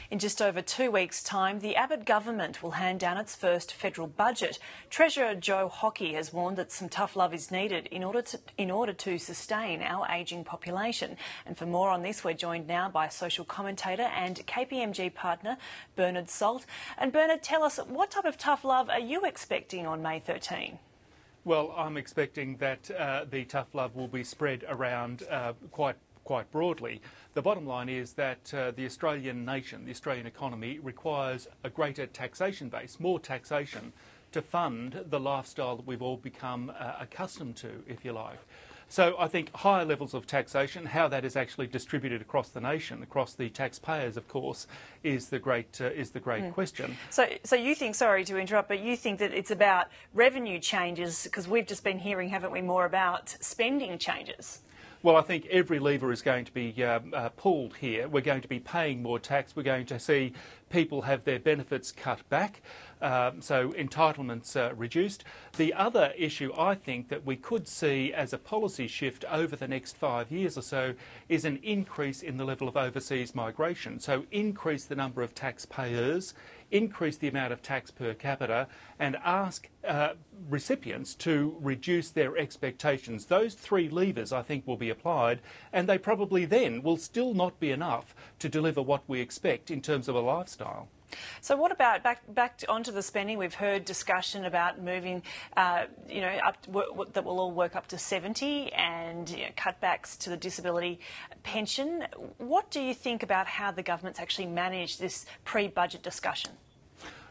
In just over 2 weeks' time, the Abbott government will hand down its first federal budget. Treasurer Geoghegan has warned that some tough love is needed in order to sustain our ageing population. And for more on this, we're joined now by social commentator and KPMG partner Bernard Salt. And Bernard, tell us, what type of tough love are you expecting on May 13? Well, I'm expecting that the tough love will be spread around quite broadly. The bottom line is that the Australian nation, the Australian economy, requires a greater taxation base, more taxation, to fund the lifestyle that we've all become accustomed to, if you like. So I think higher levels of taxation, how that is actually distributed across the nation, across the taxpayers, of course, is the great question. So you think, sorry to interrupt, but you think that it's about revenue changes, because we've just been hearing, haven't we, more about spending changes? Well, I think every lever is going to be pulled here. We're going to be paying more tax. We're going to see people have their benefits cut back, so entitlements reduced. The other issue I think that we could see as a policy shift over the next 5 years or so is an increase in the level of overseas migration. So increase the number of taxpayers, increase the amount of tax per capita, and ask recipients to reduce their expectations. Those three levers, I think, will be applied, and they probably then will still not be enough to deliver what we expect in terms of a lifestyle. So what about back onto the spending? We've heard discussion about moving, up that will all work up to 70, and cutbacks to the disability pension. What do you think about how the government's actually managed this pre-budget discussion?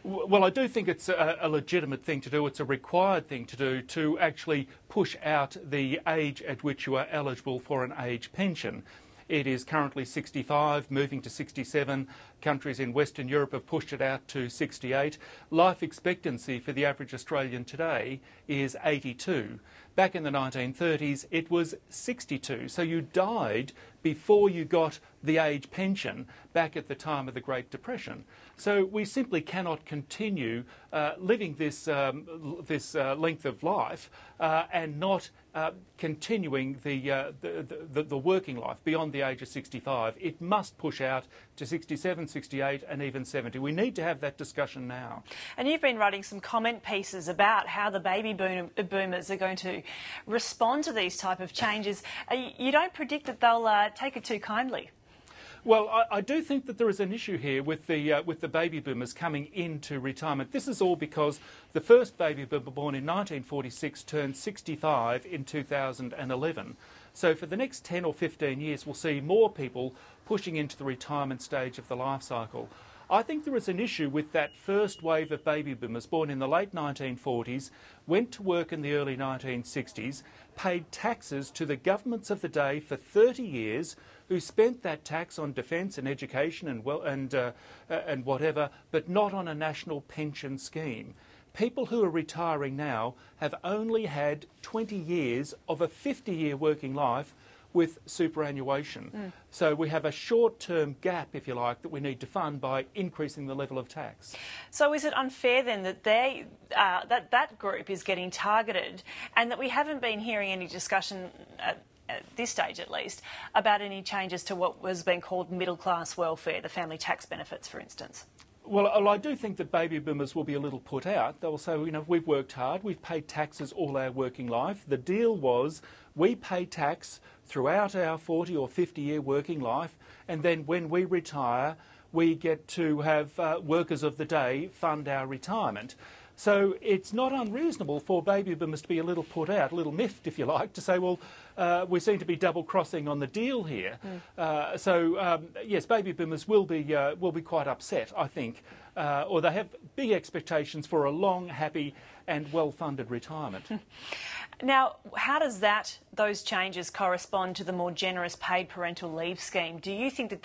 Well, I do think it's a legitimate thing to do. It's a required thing to do, to actually push out the age at which you are eligible for an age pension. It is currently 65, moving to 67. Countries in Western Europe have pushed it out to 68. Life expectancy for the average Australian today is 82. Back in the 1930s, it was 62. So you died before you got the age pension back at the time of the Great Depression. So we simply cannot continue living this length of life and not continuing the working life beyond the age of 65. It must push out to 67, 68 and even 70. We need to have that discussion now. And you've been writing some comment pieces about how the baby boomers are going to respond to these type of changes. You don't predict that they'll take it too kindly? Well, I do think that there is an issue here with the baby boomers coming into retirement. This is all because the first baby boomer born in 1946 turned 65 in 2011. So for the next 10 or 15 years, we'll see more people pushing into the retirement stage of the life cycle. I think there is an issue with that first wave of baby boomers born in the late 1940s, went to work in the early 1960s, paid taxes to the governments of the day for 30 years, who spent that tax on defence and education and whatever, but not on a national pension scheme. People who are retiring now have only had 20 years of a 50-year working life with superannuation. So we have a short-term gap, if you like, that we need to fund by increasing the level of tax. So is it unfair then that that group is getting targeted, and that we haven't been hearing any discussion at this stage at least about any changes to what was being called middle-class welfare, the family tax benefits, for instance? Well, I do think that baby boomers will be a little put out. They'll say, we've worked hard, we've paid taxes all our working life. The deal was we pay tax throughout our 40 or 50-year working life, and then when we retire, we get to have workers of the day fund our retirement. So it's not unreasonable for baby boomers to be a little put out, a little miffed, if you like, to say, well, we seem to be double-crossing on the deal here. Yes, baby boomers will be quite upset, I think, or they have big expectations for a long, happy and well-funded retirement. Now, how does those changes correspond to the more generous paid parental leave scheme? Do you think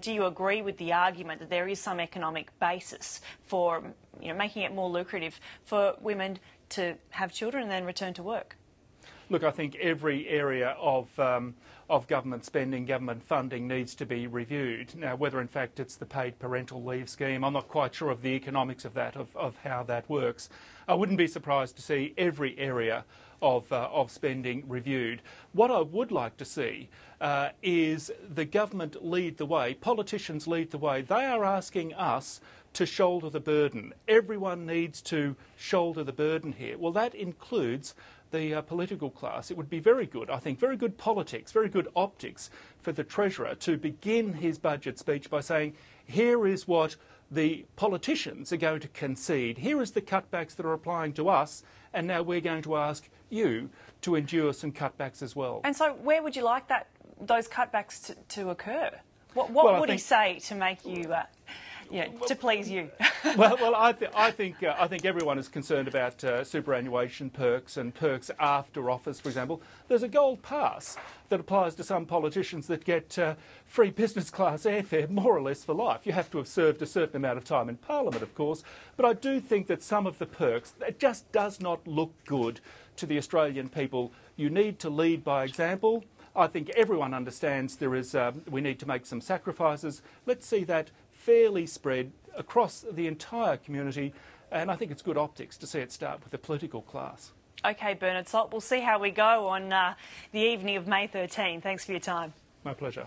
do you agree with the argument that there is some economic basis for making it more lucrative for women to have children and then return to work? look, I think every area of government spending, government funding needs to be reviewed. Now, whether in fact it's the paid parental leave scheme, I'm not quite sure of the economics of that, of how that works. I wouldn't be surprised to see every area of spending reviewed. What I would like to see is the government lead the way, politicians lead the way. They are asking us to shoulder the burden. Everyone needs to shoulder the burden here. Well, that includes the political class. It would be very good, I think, very good politics, very good optics for the Treasurer to begin his budget speech by saying, here is what the politicians are going to concede. Here is the cutbacks that are applying to us, and now we're going to ask you to endure some cutbacks as well. And so where would you like those cutbacks to occur? What would he say to make you... to please you. well, I think everyone is concerned about superannuation perks and perks after office, for example. There's a gold pass that applies to some politicians that get free business class airfare more or less for life. You have to have served a certain amount of time in Parliament, of course, but I do think that some of the perks, it just does not look good to the Australian people. You need to lead by example. I think everyone understands we need to make some sacrifices. Let's see that fairly spread across the entire community, and I think it's good optics to see it start with the political class. OK, Bernard Salt, we'll see how we go on the evening of May 13. Thanks for your time. My pleasure.